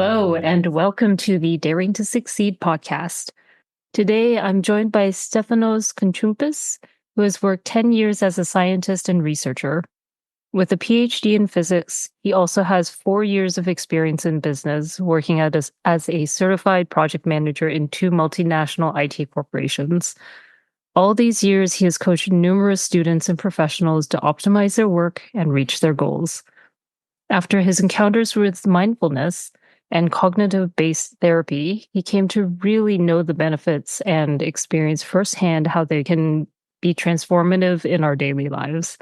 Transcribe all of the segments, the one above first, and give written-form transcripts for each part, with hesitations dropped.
Hello, and welcome to the Daring to Succeed podcast. Today, I'm joined by Stefanos Kontoumpas, who has worked 10 years as a scientist and researcher. With a PhD in physics, he also has 4 years of experience in business, working as a certified project manager in 2 multinational IT corporations. All these years, he has coached numerous students and professionals to optimize their work and reach their goals. After his encounters with mindfulness and cognitive-based therapy, he came to really know the benefits and experience firsthand how they can be transformative in our daily lives.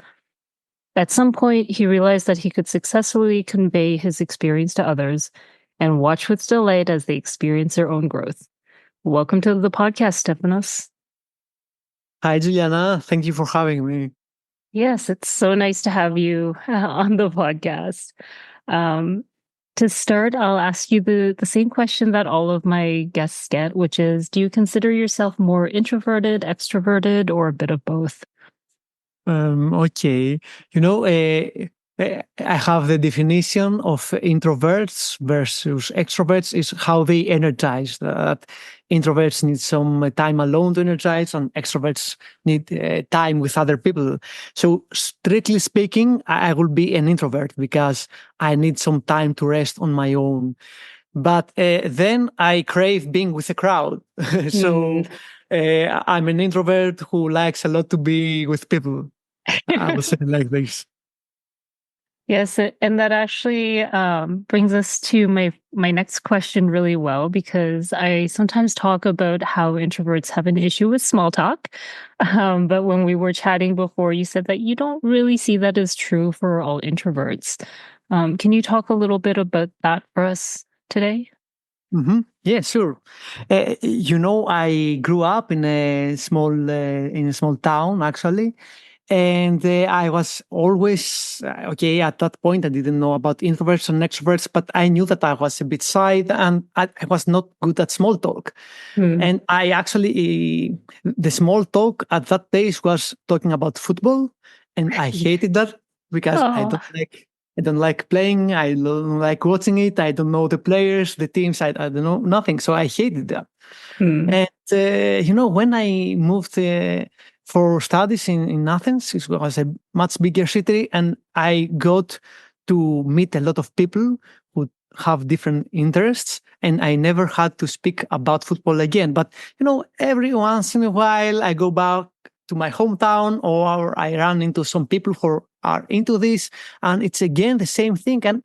At some point, he realized that he could successfully convey his experience to others and watch with delight as they experience their own growth. Welcome to the podcast, Stefanos. Hi, Juliana. Thank you for having me. Yes, it's so nice to have you on the podcast. To start, I'll ask you the same question that all of my guests get, which is, do you consider yourself more introverted, extroverted, or a bit of both? Okay. I have the definition of introverts versus extroverts is how they energize. That introverts need some time alone to energize, and extroverts need time with other people. So, strictly speaking, I will be an introvert because I need some time to rest on my own. But then I crave being with a crowd. So, I'm an introvert who likes a lot to be with people. I would say it like this. Yes, and that actually brings us to my next question really well, because I sometimes talk about how introverts have an issue with small talk. But when we were chatting before, you said that you don't really see that as true for all introverts. Can you talk a little bit about that for us today? Yeah, sure. I grew up in a small town actually, and I was always okay. At that point, I didn't know about introverts and extroverts, but I knew that I was a bit shy and I was not good at small talk. And I actually, the small talk at that days was talking about football, and I hated that because Oh. I don't like playing. I don't like watching it. I don't know the players, the teams. I don't know nothing. So I hated that. And when I moved for studies in Athens, it was a much bigger city, and I got to meet a lot of people who have different interests, and I never had to speak about football again. But every once in a while, I go back to my hometown, or I run into some people who are into this, and it's again the same thing. And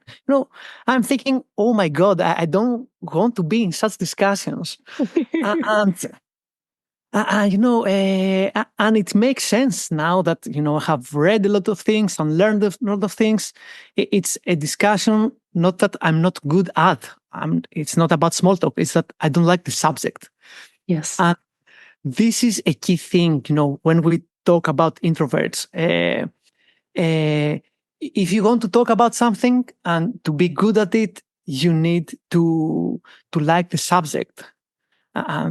I'm thinking, oh my God, I don't want to be in such discussions. And and it makes sense now that I have read a lot of things and learned a lot of things. It's a discussion, not that I'm not good at. It's not about small talk. It's that I don't like the subject. Yes. And this is a key thing, when we talk about introverts. If you want to talk about something and to be good at it, you need to like the subject.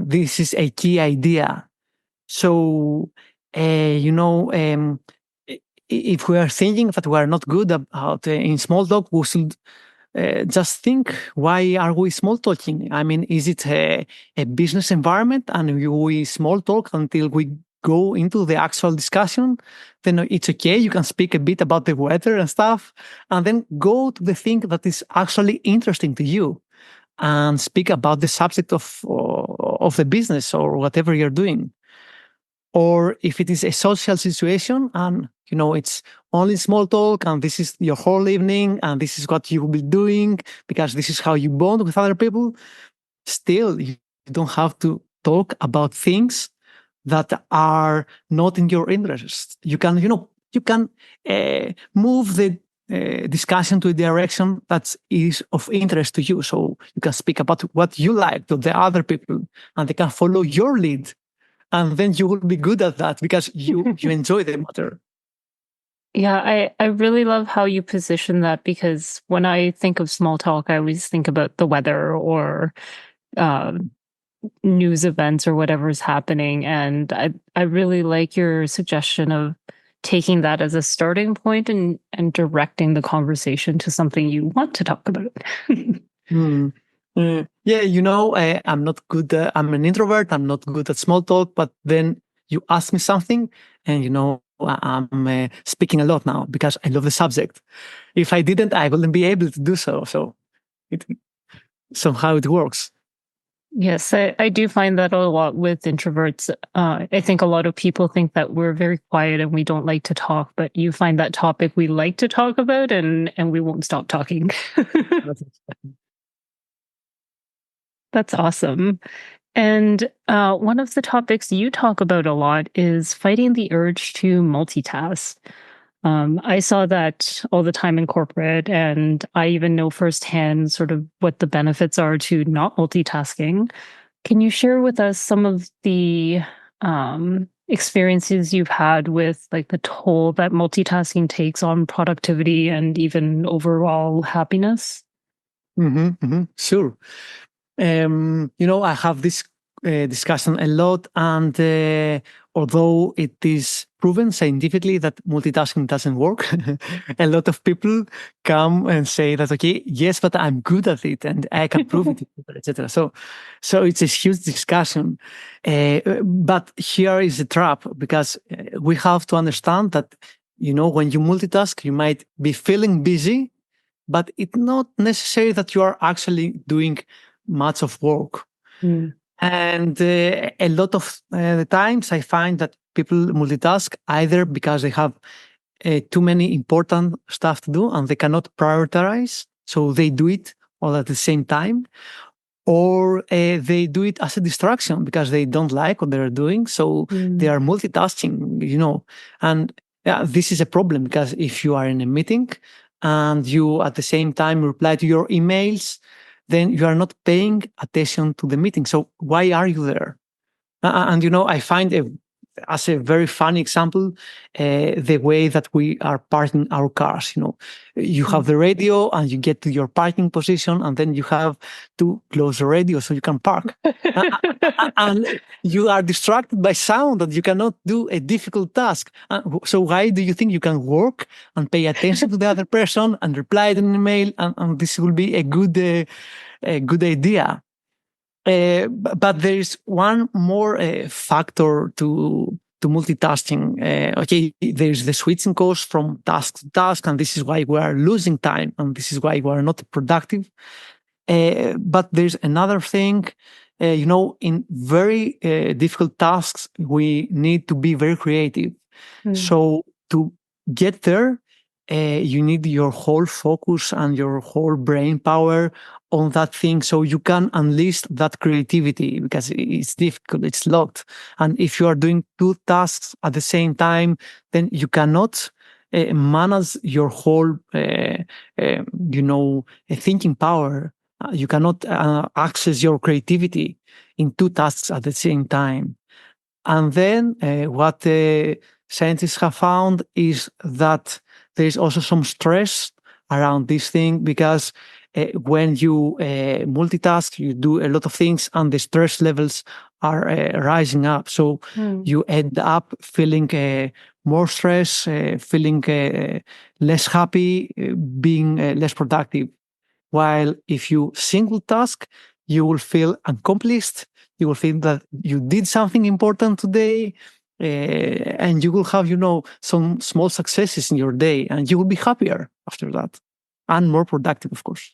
This is a key idea. So, if we are thinking that we are not good about in small talk, we should just think, why are we small talking? I mean, is it a business environment and we small talk until we go into the actual discussion? Then it's okay. You can speak a bit about the weather and stuff, and then go to the thing that is actually interesting to you and speak about the subject of the business or whatever you're doing. Or if it is a social situation and it's only small talk and this is your whole evening and this is what you will be doing because this is how you bond with other people, still you don't have to talk about things that are not in your interest. You can move the discussion to a direction that is of interest to you. So you can speak about what you like to the other people, and they can follow your lead. And then you will be good at that because you enjoy the matter. Yeah, I really love how you position that, because when I think of small talk, I always think about the weather or news events or whatever is happening. And I really like your suggestion of taking that as a starting point and directing the conversation to something you want to talk about. Yeah, I'm not good. I'm an introvert. I'm not good at small talk. But then you ask me something, and I'm speaking a lot now because I love the subject. If I didn't, I wouldn't be able to do so. So it somehow it works. Yes, I do find that a lot with introverts. I think a lot of people think that we're very quiet and we don't like to talk, but you find that topic we like to talk about and we won't stop talking. That's awesome. And one of the topics you talk about a lot is fighting the urge to multitask. I saw that all the time in corporate, and I even know firsthand sort of what the benefits are to not multitasking. Can you share with us some of the experiences you've had with like the toll that multitasking takes on productivity and even overall happiness? Sure. I have this discussion a lot, and although it is proven scientifically that multitasking doesn't work, a lot of people come and say that, okay, yes, but I'm good at it and I can prove it, etc. So it's a huge discussion. But here is the trap because we have to understand that, when you multitask, you might be feeling busy, but it's not necessary that you are actually doing much of work. Mm. And a lot of the times I find that people multitask either because they have too many important stuff to do and they cannot prioritize. So they do it all at the same time, or they do it as a distraction because they don't like what they're doing. So they Mm. are multitasking. And this is a problem because if you are in a meeting and you at the same time reply to your emails, then you are not paying attention to the meeting. So why are you there? And I find as a very funny example, the way that we are parking our cars. You have Mm. the radio and you get to your parking position, and then you have to close the radio so you can park. And you are distracted by sound that you cannot do a difficult task. So why do you think you can work and pay attention to the other person and reply to an email, and this will be a good idea? But there is one more factor to multitasking. Okay, there is the switching cost from task to task, and this is why we are losing time, and this is why we are not productive. But there's another thing. In very difficult tasks, we need to be very creative. Mm. So to get there, you need your whole focus and your whole brain power on that thing so you can unleash that creativity because it's difficult, it's locked. And if you are doing two tasks at the same time, then you cannot manage your whole, thinking power. You cannot access your creativity in two tasks at the same time. And then what scientists have found is that there is also some stress around this thing because when you multitask, you do a lot of things and the stress levels are rising up. So Mm. you end up feeling more stress, feeling less happy, being less productive. While if you single task, you will feel accomplished. You will feel that you did something important today, and you will have, some small successes in your day, and you will be happier after that, and more productive, of course.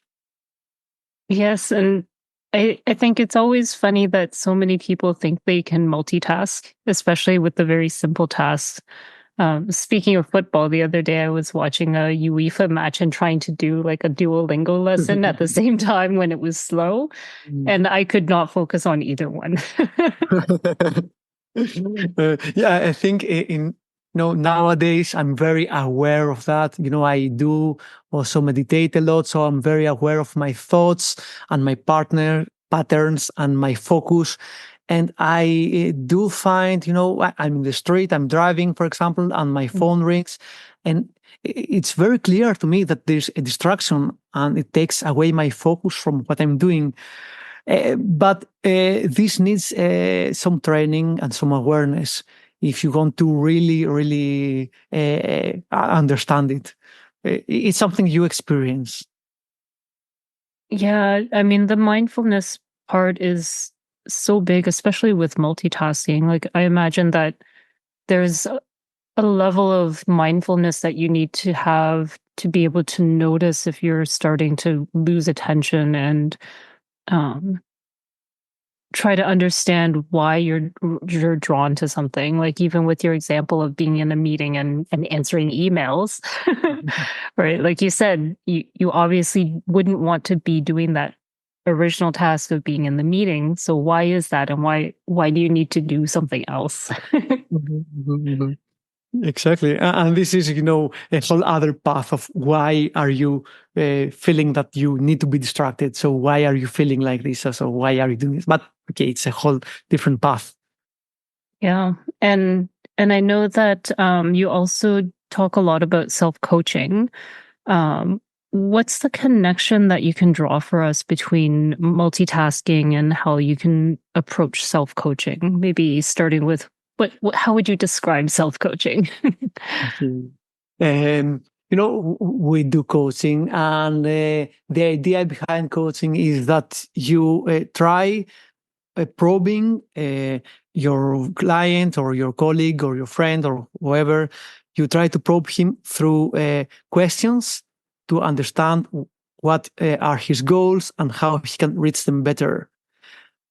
Yes, and I think it's always funny that so many people think they can multitask, especially with the very simple tasks. Speaking of football, the other day I was watching a UEFA match and trying to do like a Duolingo lesson at the same time when it was slow, and I could not focus on either one. Yeah, I think nowadays I'm very aware of that. I do also meditate a lot, so I'm very aware of my thoughts and my partner patterns and my focus. And I do find, I'm in the street, I'm driving, for example, and my phone rings, and it's very clear to me that there's a distraction and it takes away my focus from what I'm doing. But this needs some training and some awareness if you want to really, really understand it. It's something you experience. Yeah, I mean, the mindfulness part is so big, especially with multitasking. Like, I imagine that there's a level of mindfulness that you need to have to be able to notice if you're starting to lose attention and um, try to understand why you're drawn to something. Like even with your example of being in a meeting and answering emails, right? Like you said, you obviously wouldn't want to be doing that original task of being in the meeting. So why is that, and why do you need to do something else? Mhm, mhm, mhm. Exactly. And this is, a whole other path of why are you feeling that you need to be distracted? So why are you feeling like this? So why are you doing this? But okay, it's a whole different path. Yeah. And I know that you also talk a lot about self-coaching. Um, what's the connection that you can draw for us between multitasking and how you can approach self-coaching? Maybe starting with how would you describe self-coaching? Mhm. Um, we do coaching, and the idea behind coaching is that you try probing your client or your colleague or your friend or whoever. You try to probe him through questions to understand what are his goals and how he can reach them better.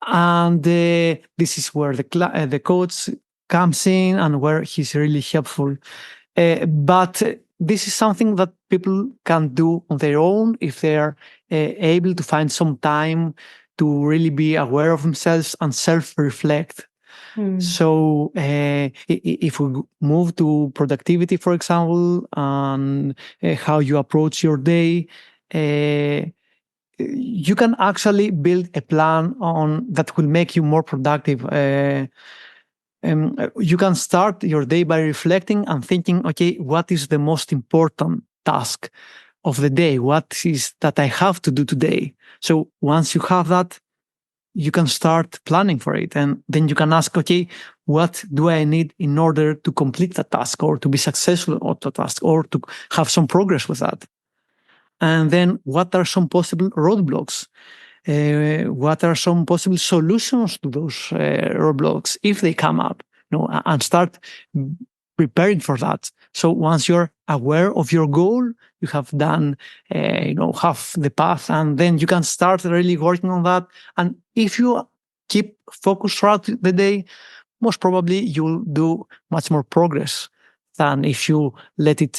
And this is where the coach comes in and where he's really helpful. But this is something that people can do on their own if they are able to find some time to really be aware of themselves and self-reflect. Mm, So, if we move to productivity, for example, and how you approach your day, uh, you can actually build a plan on that will make you more productive. You can start your day by reflecting and thinking, okay, what is the most important task of the day? What is that I have to do today? So once you have that, you can start planning for it. And then you can ask, okay, what do I need in order to complete that task or to be successful on the task or to have some progress with that? And then what are some possible roadblocks? What are some possible solutions to those roadblocks if they come up? And start preparing for that. So once you're aware of your goal, you have done, half the path, and then you can start really working on that. And if you keep focused throughout the day, most probably you'll do much more progress than if you let it,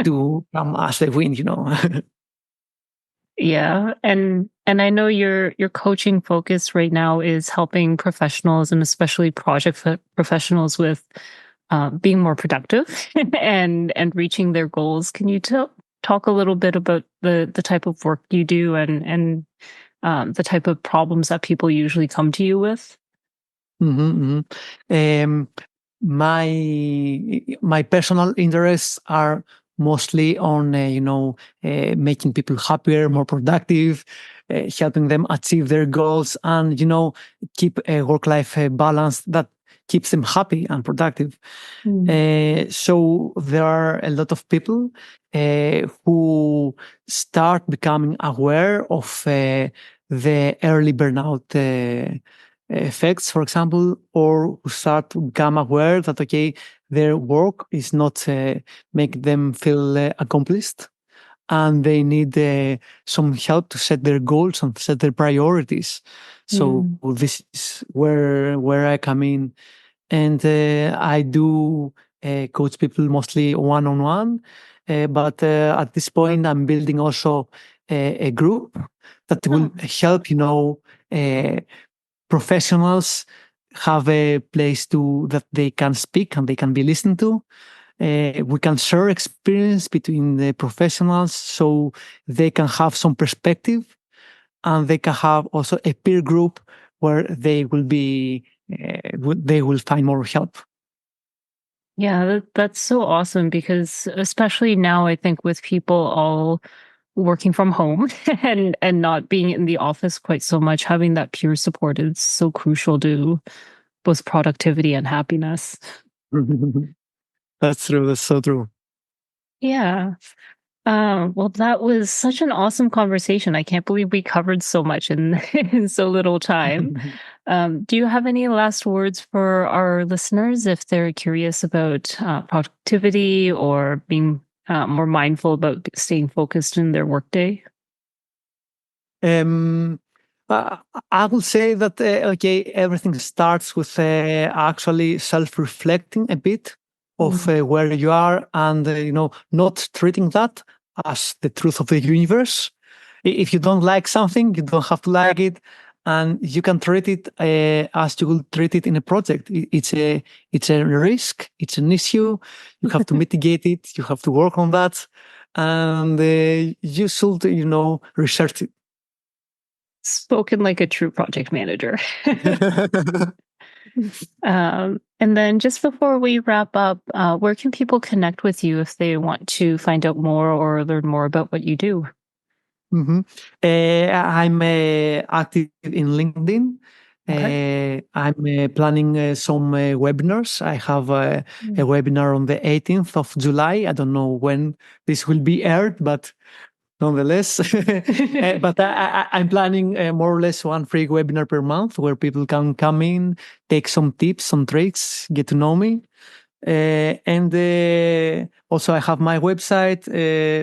to come as the wind. yeah, and I know your coaching focus right now is helping professionals and especially professionals with being more productive and reaching their goals. Can you talk a little bit about the type of work you do and the type of problems that people usually come to you with? Mhm, mhm. My personal interests are mostly on making people happier, more productive, helping them achieve their goals, and keep a work-life balance that keeps them happy and productive. Mm, So there are a lot of people who start becoming aware of the early burnout effects, for example, or who start to become aware that, okay, their work is not make them feel accomplished, and they need some help to set their goals and set their priorities. So mm. this is where I come in, and I do coach people mostly one on one. But at this point, I'm building also a group that will Oh, help uh, professionals have a place to that they can speak and they can be listened to. We can share experience between the professionals so they can have some perspective, and they can have also a peer group where they will be they will find more help. yeah, that's so awesome because especially now, I think with people all working from home and not being in the office quite so much, having that peer support is so crucial to both productivity and happiness. That's true. That's so true. Yeah. Well, that was such an awesome conversation. I can't believe we covered so much in, in so little time. Do you have any last words for our listeners if they're curious about productivity or being more mindful about staying focused in their workday? Um, I I will say that okay, everything starts with actually self-reflecting a bit of Mm. where you are, and not treating that as the truth of the universe. If you don't like something, you don't have to like it, and you can treat it as you will treat it in a project. It's a risk, it's an issue. You have to mitigate it. You have to work on that, and you should research it. Spoken like a true project manager. And then just before we wrap up, where can people connect with you if they want to find out more or learn more about what you do? Mhm. I'm active in LinkedIn. Okay. I'm planning some webinars. I have a Mm. webinar on the 18th of July. I don't know when this will be aired, but nonetheless. But I'm planning more or less one free webinar per month where people can come in, take some tips, some tricks, get to know me. And also, I have my website,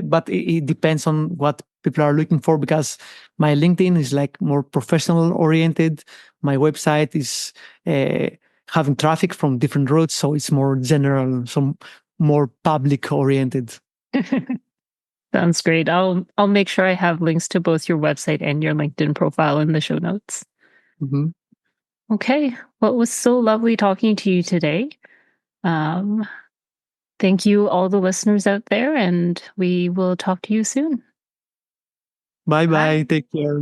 but it depends on what people are looking for because my LinkedIn is like more professional oriented. My website is having traffic from different routes, so it's more general, some more public oriented. Sounds great. I'll make sure I have links to both your website and your LinkedIn profile in the show notes. Mhm. Okay. Well, it was so lovely talking to you today. Um, Thank you, all the listeners out there, and we will talk to you soon. Bye bye. Bye. Take care.